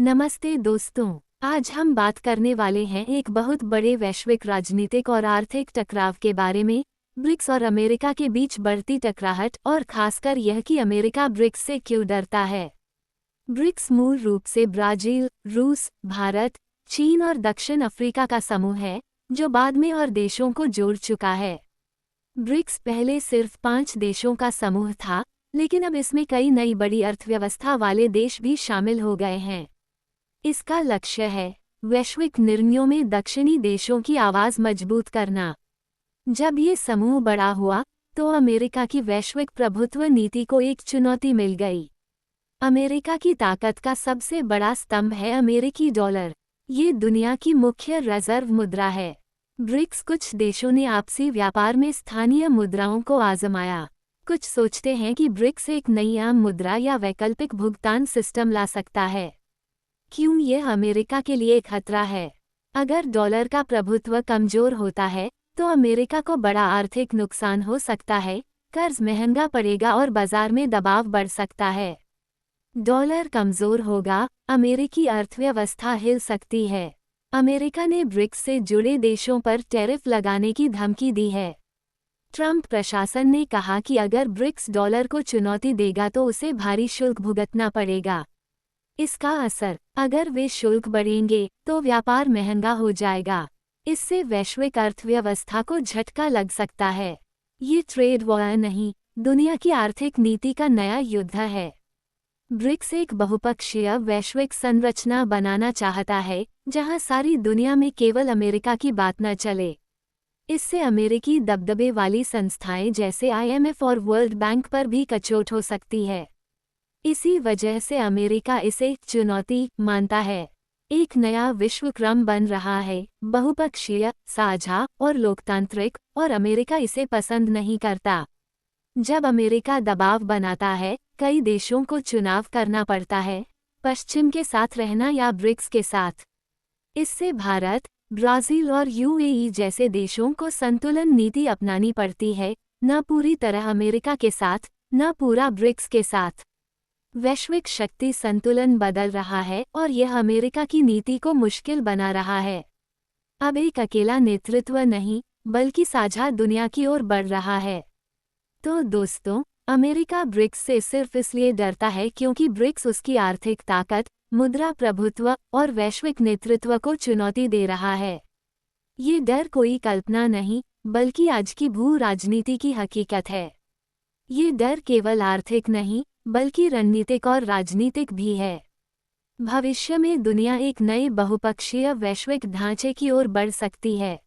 नमस्ते दोस्तों। आज हम बात करने वाले हैं एक बहुत बड़े वैश्विक राजनीतिक और आर्थिक टकराव के बारे में। ब्रिक्स और अमेरिका के बीच बढ़ती टकराहट और खासकर यह कि अमेरिका ब्रिक्स से क्यों डरता है। ब्रिक्स मूल रूप से ब्राजील, रूस, भारत, चीन और दक्षिण अफ्रीका का समूह है, जो बाद में और देशों को जोड़ चुका है। ब्रिक्स पहले सिर्फ 5 देशों का समूह था, लेकिन अब इसमें कई नई बड़ी अर्थव्यवस्था वाले देश भी शामिल हो गए हैं। इसका लक्ष्य है वैश्विक निर्णयों में दक्षिणी देशों की आवाज़ मजबूत करना। जब ये समूह बड़ा हुआ, तो अमेरिका की वैश्विक प्रभुत्व नीति को एक चुनौती मिल गई। अमेरिका की ताकत का सबसे बड़ा स्तंभ है अमेरिकी डॉलर। ये दुनिया की मुख्य रिजर्व मुद्रा है। ब्रिक्स कुछ देशों ने आपसी व्यापार में स्थानीय मुद्राओं को आजमाया। कुछ सोचते हैं कि ब्रिक्स एक नई आम मुद्रा या वैकल्पिक भुगतान सिस्टम ला सकता है। क्यों यह अमेरिका के लिए खतरा है? अगर डॉलर का प्रभुत्व कमजोर होता है, तो अमेरिका को बड़ा आर्थिक नुकसान हो सकता है, कर्ज महंगा पड़ेगा और बाजार में दबाव बढ़ सकता है। डॉलर कमजोर होगा, अमेरिकी अर्थव्यवस्था हिल सकती है। अमेरिका ने ब्रिक्स से जुड़े देशों पर टैरिफ लगाने की धमकी दी है। ट्रंप प्रशासन ने कहा कि अगर ब्रिक्स डॉलर को चुनौती देगा तो उसे भारी शुल्क भुगतना पड़ेगा। इसका असर, अगर वे शुल्क बढ़ेंगे तो व्यापार महंगा हो जाएगा। इससे वैश्विक अर्थव्यवस्था को झटका लग सकता है। ये ट्रेड वॉर नहीं, दुनिया की आर्थिक नीति का नया युद्ध है। ब्रिक्स एक बहुपक्षीय वैश्विक संरचना बनाना चाहता है, जहां सारी दुनिया में केवल अमेरिका की बात न चले। इससे अमेरिकी दबदबे वाली संस्थाएं जैसे IMF और वर्ल्ड बैंक पर भी कचोट हो सकती है। इसी वजह से अमेरिका इसे चुनौती मानता है। एक नया विश्व क्रम बन रहा है, बहुपक्षीय, साझा और लोकतांत्रिक, और अमेरिका इसे पसंद नहीं करता। जब अमेरिका दबाव बनाता है, कई देशों को चुनाव करना पड़ता है, पश्चिम के साथ रहना या ब्रिक्स के साथ। इससे भारत, ब्राज़ील और UAE जैसे देशों को संतुलन नीति अपनानी पड़ती है, न पूरी तरह अमेरिका के साथ, न पूरा ब्रिक्स के साथ। वैश्विक शक्ति संतुलन बदल रहा है और यह अमेरिका की नीति को मुश्किल बना रहा है। अब एक अकेला नेतृत्व नहीं, बल्कि साझा दुनिया की ओर बढ़ रहा है। तो दोस्तों, अमेरिका ब्रिक्स से सिर्फ इसलिए डरता है क्योंकि ब्रिक्स उसकी आर्थिक ताकत, मुद्रा प्रभुत्व और वैश्विक नेतृत्व को चुनौती दे रहा है। ये डर कोई कल्पना नहीं, बल्कि आज की भू राजनीति की हकीकत है। ये डर केवल आर्थिक नहीं, बल्कि रणनीतिक और राजनीतिक भी है। भविष्य में दुनिया एक नए बहुपक्षीय वैश्विक ढांचे की ओर बढ़ सकती है।